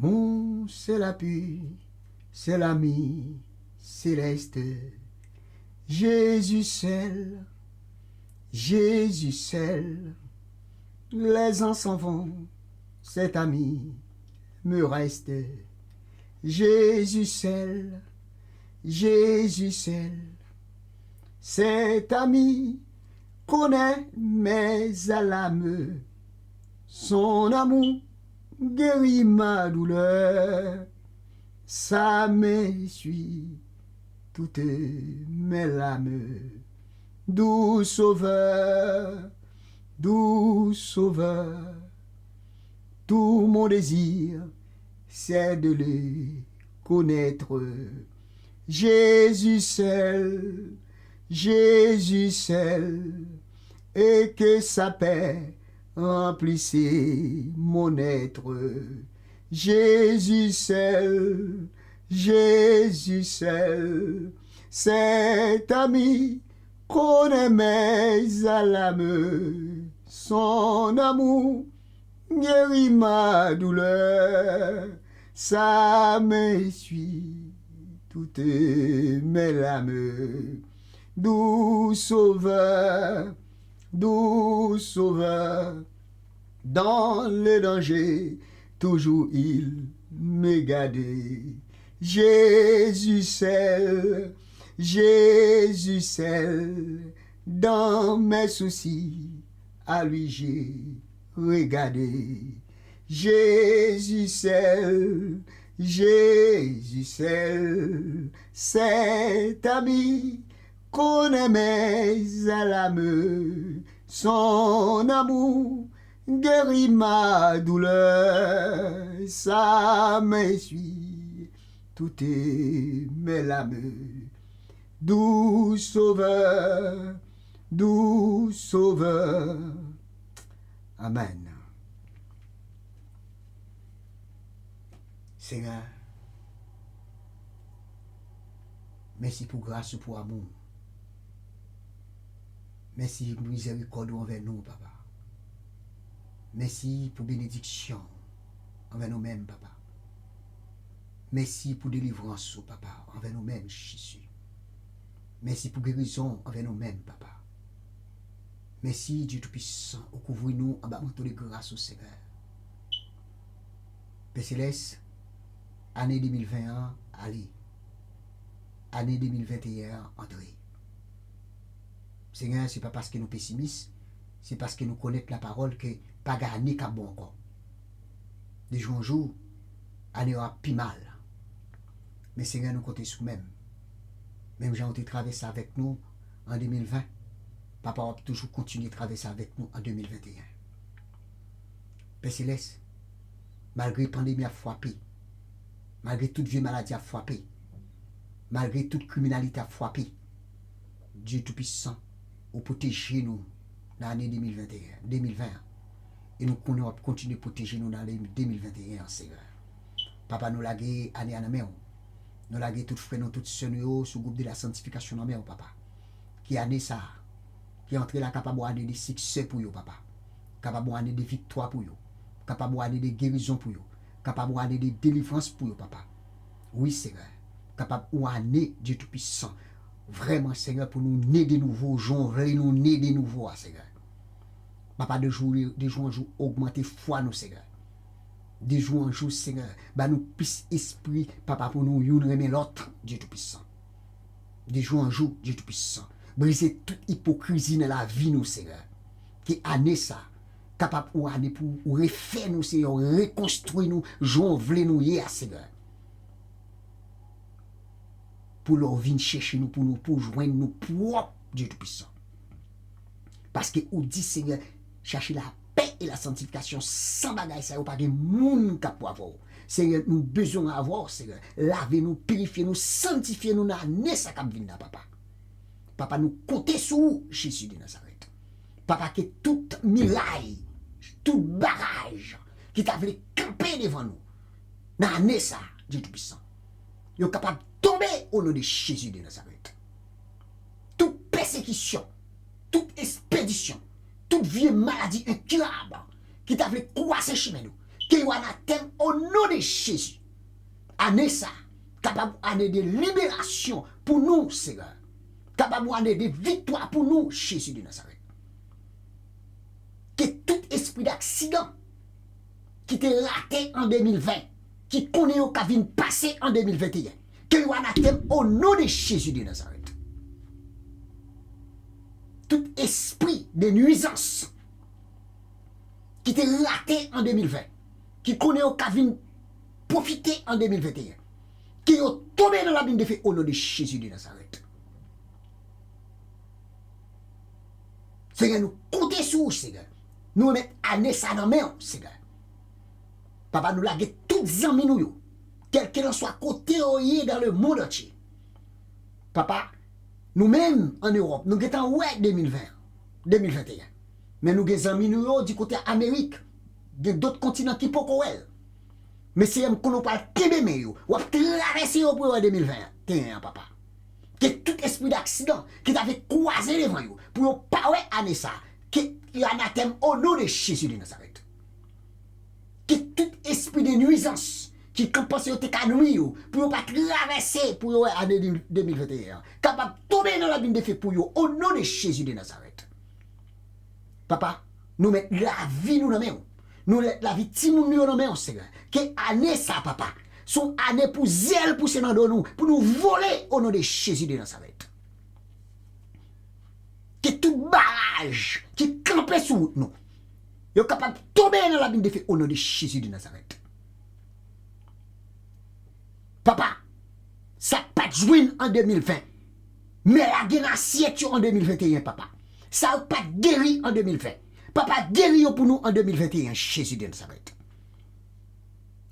Mon c'est l'appui, c'est l'ami céleste. Jésus seul, Jésus seul. Les ans s'en vont, cet ami me reste. Jésus seul, Jésus seul. Cet ami connaît mes alarmes. Son amour guérit ma douleur. Ça m'essuie toutes mes larmes. Doux sauveur, doux sauveur, tout mon désir, c'est de le connaître. Jésus seul, Jésus seul, et que sa paix remplissait mon être. Jésus seul, Jésus seul, cet ami connaît mes alarmes. Son amour guérit ma douleur. Ça m'essuie toutes mes larmes. Doux sauveur, doux sauveur, dans le danger, toujours il me gardait. Jésus seul, Jésus seul, dans mes soucis, à lui j'ai regardé. Jésus seul, Jésus seul, cet ami connaît mes alarmes. Son amour guérit ma douleur. Ça m'essuie toutes mes larmes. Doux sauveur, doux sauveur. Amen. Seigneur, merci pour grâce, pour amour. Merci pour miséricorde envers nous, papa. Merci pour bénédiction envers nous-mêmes, papa. Merci pour délivrance, papa, envers nous-mêmes, Jésus. Merci pour guérison envers nous-mêmes, papa. Merci, Dieu Tout-Puissant, au couvre-nous en bas de grâce au Seigneur. Père Céleste, année 2021, allez. Année 2021, entrée. Seigneur, ce n'est pas parce que nous pessimistes, c'est parce que nous connaissons la parole que pas gagné qu'à bon encore. De jour en jour, année aura plus mal. Mais Seigneur, nous comptons sur nous-mêmes. Même j'ai été traversé avec nous en 2020. Papa va toujours continuer à traverser avec nous en 2021. Père Céleste, malgré la pandémie a frappé, malgré toute vieille maladie a frappé, malgré toute criminalité a frappé, Dieu Tout-Puissant a protégé nous dans l'année 2020. Et nous continuer à protéger nous dans l'année 2021, Seigneur. Papa nous l'a gué année à la main. Nous l'a gué tout frère, nous tout sœurs, sous le groupe de la sanctification dans la main, papa. Qui année ça, qui est entré là capable d'année de succès pour vous, papa. Capable d'année de victoire pour vous. Capable d'année de guérison pour vous. Capable d'année de délivrance pour vous, papa. Oui, Seigneur. Capable d'année Dieu Tout-Puissant. Vraiment, Seigneur, pour nous nés de nouveau, nous nés de nouveau, Seigneur. Papa, de jour en jour, augmenter foi, nous, Seigneur. De jour en jour, Seigneur, bah nous puisse esprit, papa, pour nous, yon remet l'autre, Dieu Tout-Puissant. De jour en jour, Dieu Tout-Puissant. Briser toute hypocrisie dans la vie, nous, Seigneur. Qui année ça, capable ou année pour refaire nous, Seigneur, reconstruire nous, jonvler nous, hier, Seigneur. Pour leur venir chercher nous, pour joindre nous propres, Dieu Tout-Puissant. Parce que, ou dit, Seigneur, chercher la paix et la sanctification sans bagaille, ça n'y a pas de monde qui peut avoir. Seigneur, nous besoin d'avoir, Seigneur. Lavez-nous, purifiez-nous, sanctifiez-nous dans l'année ça qui vient, papa. Papa, nous comptons sur Jésus de Nazareth. Papa, que toute milaille, tout barrage qui t'a voulu camper devant nous, dans l'année ça, Dieu Tout-Puissant, il est capable de tomber au nom de Jésus de Nazareth. Toute persécution, toute expédition, toute vieille maladie incurable qui t'a voulu croiser chez nous, Que yon anathème au nom de Jésus. Année ça, capable année de libération pour nous, Seigneur. Capable année de victoire pour nous, Jésus de Nazareth. Que tout esprit d'accident qui t'est raté en 2020, qui connaît au Kavin passé en 2021, que yon anathème au nom de Jésus de Nazareth. Tout esprit de nuisance qui t'est raté en 2020, qui connaît au Kavin profiter en 2021, qui est tombé dans la bine de feu au nom de Jésus de Nazareth. Seigneur, nous comptons sur vous, Seigneur. Nous mettons année ça dans la main, Seigneur. Papa, nous laguer toutes amis nous, quel qu'il en soit côté dans le monde entier. Papa, nous-mêmes en Europe, nous sommes ouais 2020, 2021. Mais nous sommes amis nous du côté Amérique, d'autres continents qui peuvent ouais. Mais si on ne parle pas de nous, on va traverser pour 2020, papa. Que tout esprit d'accident qui t'avait croisé devant vous, pour pas ouais année ça, qu'il y a un anathème au nom de Jésus de Nazareth. Que tout esprit de nuisance qui pense que tu as nuit pour ne pas traverser pour l'année 2021, capable de tomber dans la bine de feu pour vous, au nom de Jésus de Nazareth. Papa, nous mettons la vie nous dans main. Nous mettons la vie de Timoun nous dans main, Seigneur. Que année ça, papa, son année pour zèle pousser dans nous, pour nous voler au nom de Jésus de Nazareth. Que tout barrage qui campait sous nous, est capable de tomber dans la bine de feu au nom de Jésus de Nazareth. Papa, ça n'a pas de jouer en 2020, mais la guerre assiette en 2021, papa. Ça n'a pas de guéri en 2020. Papa, guéri pour nous en 2021, Jésus de Nazareth.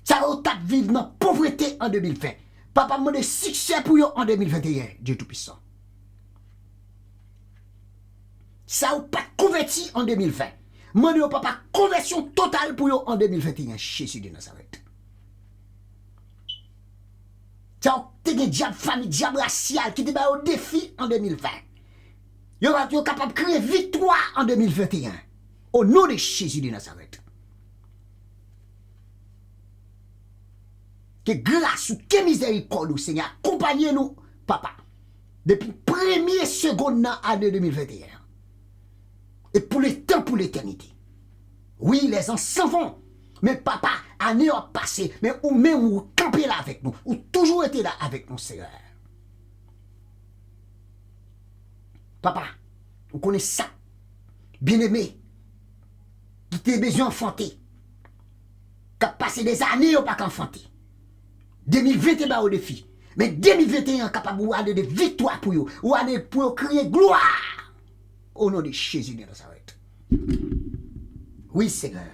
Ça n'a pas de vivre dans la pauvreté en 2020. Papa, m'a de succès pour vous en 2021, Dieu Tout-Puissant. Ça n'a pas de converti en 2020. M'a de papa, conversion totale pour vous en 2021, Jésus de Nazareth. Ça a été un diable famille, diable racial qui débat au défi en 2020. Vous êtes capable de créer victoire en 2021. Au nom de Jésus de Nazareth. Que grâce ou que miséricorde, Seigneur, accompagnez-nous, papa, depuis première seconde dans l'année 2021. Et pour le temps, pour l'éternité. Oui, les ans s'en vont. Mais papa, année a passé, mais ou même ou campé là avec nous, ou toujours été là avec nous, Seigneur. Papa, vous connaissez ça, bien-aimé, qui t'a besoin d'enfanter, qui a passé des années au pas qu'enfanter. 2020 au défi, mais 2021 capable de aller de victoire pour vous, ou aller pour crier gloire au nom de Jésus de Nazareth. Oui, Seigneur,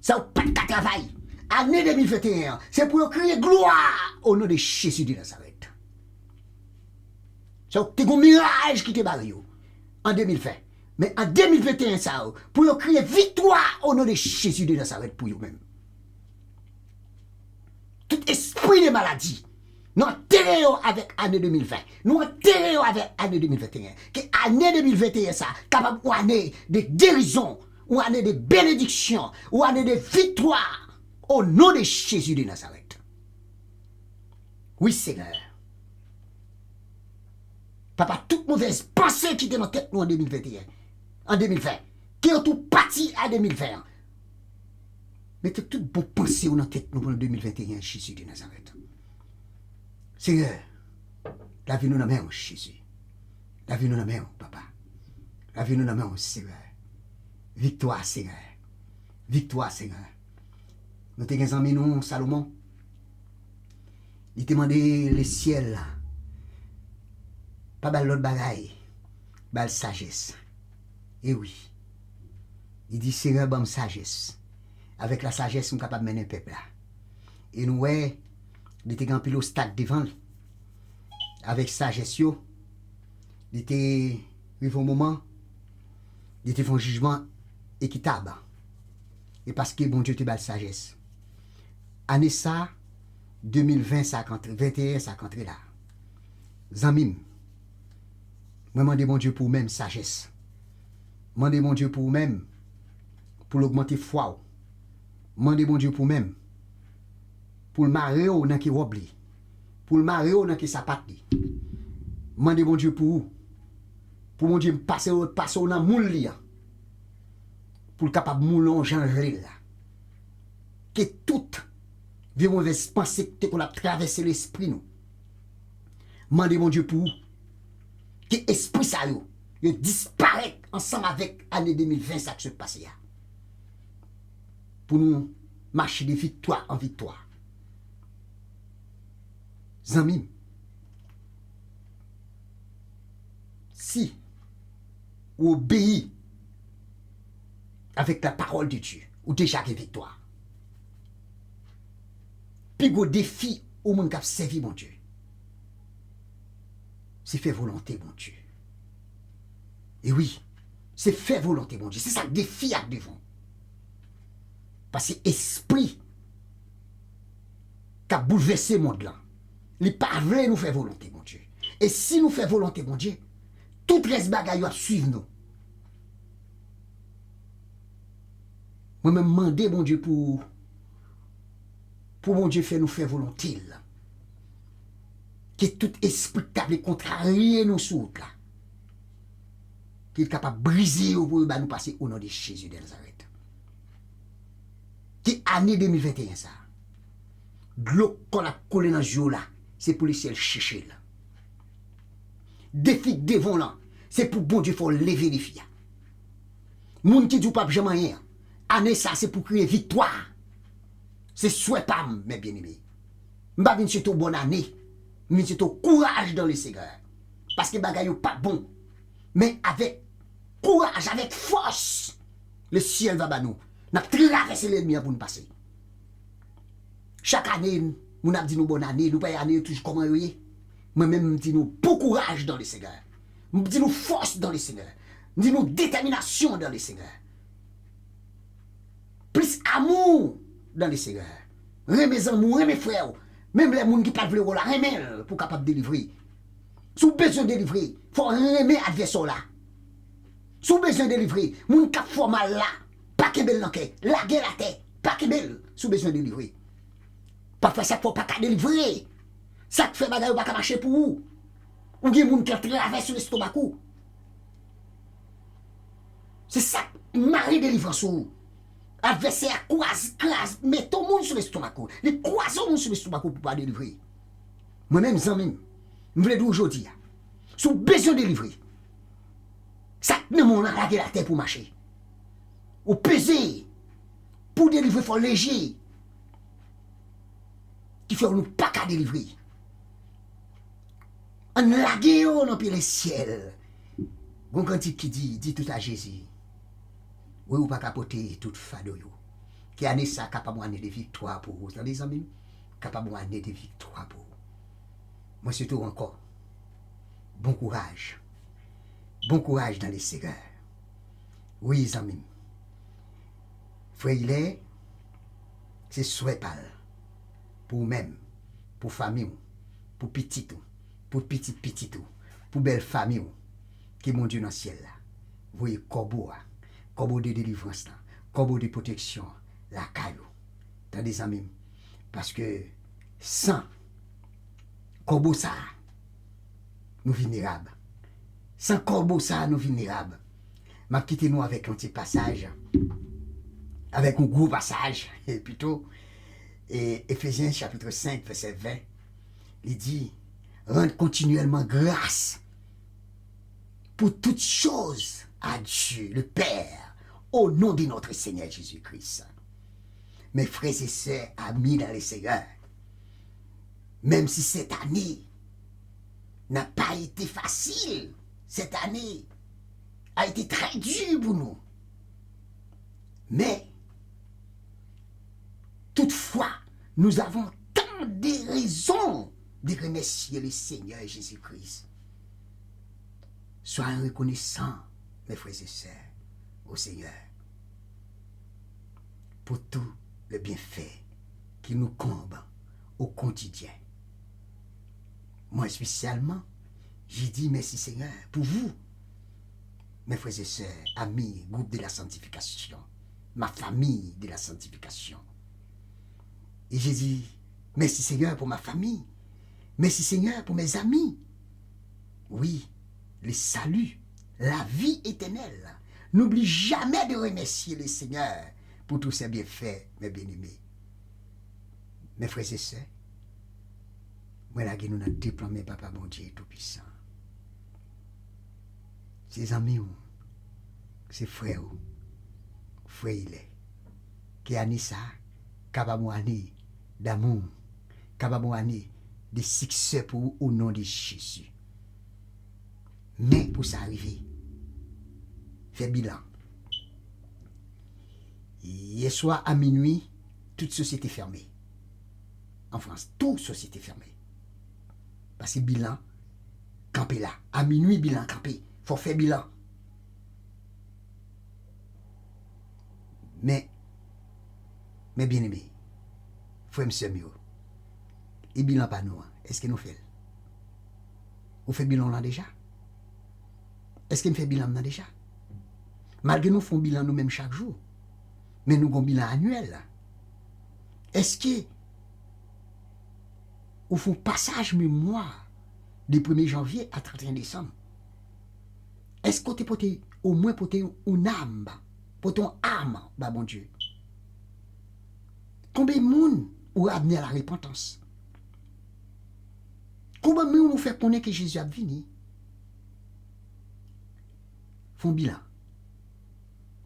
ça n'a pas de travail. Année 2021, c'est pour crier gloire au nom de Jésus de Nazareth. Ça a un mirage qui te barre en 2020. Mais en 2021, ça, pour crier victoire au nom de Jésus de Nazareth pour vous-même. Tout esprit de maladie, nous enterrons avec l'année 2020. Nous enterrons avec l'année 2021. Que l'année 2021, ça, capable ou année de guérison, ou année de bénédiction, ou année de victoire au nom de Jésus de Nazareth. Oui, Seigneur. Papa, toute mauvaise pensée qui était dans tête nous en 2021, en 2020, qui ont tout parti à 2020. Mettez toute bonne pensée dans tête nous en 2021, Jésus de Nazareth. Seigneur, la vie nous la main, Jésus. La vie nous la main, papa. La vie nous la main, Seigneur. Victoire, Seigneur. Victoire, Seigneur. Nous avons amis, nous, Salomon. Il t'a demandé le ciel là. Pas mal l'autre bagaille, bal sagesse. Et oui, il dit Seigneur, bonne sagesse. Avec la sagesse, nous sommes capables de mener le peuple là. Et nous, ouais, il était grand pilote stade devant. Avec sagesse, il était arrivé au moment, il était fait un jugement équitable. Et parce que bon Dieu te bal sagesse. Année ça, 2020, ça a 21, ça a rentré là. Zamim. Moi, demandez mon Dieu pour même sagesse. Demandez mon Dieu pour même, pour l'augmenter foi. Mandez bon Dieu pour même. Pour le marier dans qui robe li. Pour le marier dans qui sapat li. Mandez bon Dieu pour vous. Pour mon Dieu passer dans moule li. Pour le capable moulon changer là. Que toute vie mauvaise pensée qu'on a traversé l'esprit nous. Mandez mon Dieu pour vous. Que esprit ça yo disparaît ensemble avec l'année 2020 ça qui se passe là. Pour nous marcher de victoire en victoire. Zami, si ou obéit avec la parole de Dieu, ou déjà une victoire. Puis le défi au monde qui a servi mon Dieu, c'est faire volonté mon Dieu. Et oui, c'est faire volonté mon Dieu. C'est ça le défi à devant. Parce que l'esprit qui a bouleversé le monde là, il pas voulu nous faire volonté mon Dieu. Et si nous faisons volonté mon Dieu, tout reste bagaille va suivre nous. Moi-même demander mon Dieu pour mon Dieu faire nous faire volonté là. Que tout esprit qui a contrarié nous sous là, qu'il est capable de briser pour nous passer au nom de Jésus de Nazareth. Qui année 2021 ça? De l'eau qu'on a collé dans le jour là, c'est pour le ciel chercher là. Défi devant là, c'est pour bon Dieu faut lever les filles. Moun qui dit pas jamais rien. Année ça c'est pour créer victoire. C'est souhait pas mes bien-aimés. M'pa vinn surtout bonne année, mais surtout courage dans le Seigneur. Parce que bagay pas bon. Mais avec courage, avec force, le ciel va ba nous. N'a traversé l'ennemi pour nous passer. Chaque année, nous n'a dit nous bonne année, nous pas année toujours comment yoye. Moi-même dis nous bon courage dans le Seigneur. Nous dis nous force dans le Seigneur. Nous dis nous détermination dans le Seigneur. Plus amour dans le Seigneur. Mes amours, mes frères, même les gens qui ne veulent pas remettre pour capable de délivrer. Si vous avez besoin de délivrer, il faut remettre l'adversaire là. Si vous avez besoin de délivrer, les gens qui font mal là, pas que belle l'enquête, la guerre la tête, pas que belle, si vous avez besoin de délivrer. Parfois, ça ne faut pas délivrer. Ça fait bagaille pas marcher pour vous. Ou il y a des gens qui traversent sur l'estomac. C'est ça, mari délivrance sur vous. Adversaire crase, met tout le monde sur l'estomac. Les croise tout le monde sur l'estomac pour pas délivrer. Moi-même, je voulais dire aujourd'hui, si vous avez besoin de délivrer, ça ne m'a pas la tête pour marcher. Ou peser, pour délivrer, il faut léger. Qui fait nous pas qu'à délivrer. On lague dans le ciel. Bon cantique qui dit tout à Jésus. Oui, ou pas capoter toute fado yo. Qui année ça capable d'année de victoire pour vous. Les amis, capable d'année de victoire pour vous. Moi surtout encore. Bon courage. Bon courage dans les Seigneur. Oui, les amis. Frère, il est, c'est souhait pas. Pour même, pour famille, pour petit, pour petit, pour belle famille, qui est mon Dieu dans le ciel là. Vous voyez, corbeau de délivrance, corbeau de protection, la caillou. T'as des amis. Parce que sans corbeau ça, nous vulnérables. Sans corbeau ça, nous vulnérables. M'a quitté nous avec un petit passage, avec un gros passage, et plutôt. Et Éphésiens chapitre 5, verset 20, il dit, rendre continuellement grâce pour toutes choses à Dieu, le Père, au nom de notre Seigneur Jésus-Christ. Mes frères et sœurs, amis dans le Seigneur, même si cette année n'a pas été facile, cette année a été très dure pour nous, mais toutefois, nous avons tant de raisons de remercier le Seigneur Jésus-Christ. Soyons reconnaissants, mes frères et sœurs, au Seigneur, pour tout le bienfait qui nous comble au quotidien. Moi spécialement, j'ai dit merci Seigneur pour vous, mes frères et sœurs, amis, groupe de la sanctification, ma famille de la sanctification. Et j'ai dit, merci Seigneur pour ma famille. Merci Seigneur pour mes amis. Oui, le salut, la vie éternelle. N'oublie jamais de remercier le Seigneur pour tous ses bienfaits, mes bien-aimés. Mes frères et sœurs, moi là, nous avons diplômé Papa bon Dieu Tout-Puissant. Ses amis, ses frères, frère il est, qui a ça, capable année d'amour, capable année de succès pour vous au nom de Jésus. Mais pour ça arriver, fait bilan. Hier soir à minuit, toute société fermée. En France, toute société fermée. Parce que bilan, campé là. À minuit, bilan campé. Faut faire bilan. Mais bien aimé, faut me mieux. Et bilan pas nous. Est-ce que nous faisons? Vous faites bilan là déjà? Est-ce que nous faisons bilan là déjà? Malgré nous faisons bilan nous-mêmes chaque jour. Mais nous avons un bilan annuel. Est-ce que vous faites passage mémoire du 1er janvier à 31 décembre? Est-ce que vous avez au moins une âme, pour ton âme, bah bon Dieu? Combien de monde vous amené à la repentance? Combien de monde vous fait connaître que Jésus a venu? Font bilan.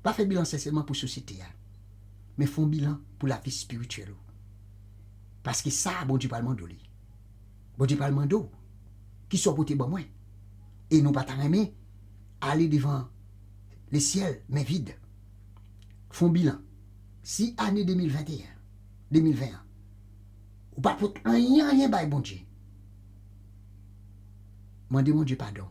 Pas faire bilan seulement pour la société, mais font bilan pour la vie spirituelle. Parce que ça, bon Dieu parle d'eau. Bon Dieu parle d'eau. Qui soit pour bon moins. Et nous pas t'aimer aller devant le ciel, mais vide. Font bilan. Si année 2021, 2021, ou pas pour rien, bon Dieu. Mandez mon Dieu pardon.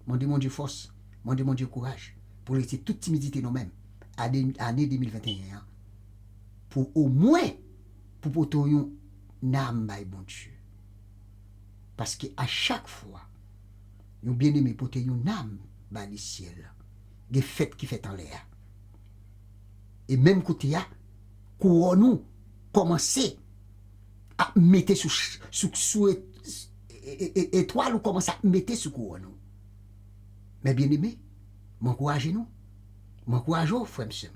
Mandez mon Dieu force. Mandez mon Dieu courage. Pour laisser toute timidité nous-mêmes. Année 2021. Pour au moins, pour porter une âme, bon Dieu. Parce qu'à chaque fois, nous bien aimé porter une âme, dans le ciel. Des fêtes qui fait en l'air. Et même côté là, nous commencer à mettre sous étoile ou commencer à mettre sous couronne. Mais bien aimé, m'encouragez-nous. M'encouragez-vous, frère, monsieur.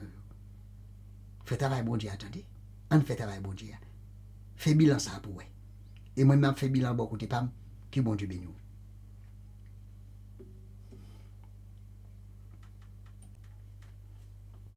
Faites travail, bon Dieu, attendez. On fait travail, bon Dieu. Fait bilan ça pour vous. Et moi-même, fait bilan, bon côté, pam, qui bon Dieu bénisse.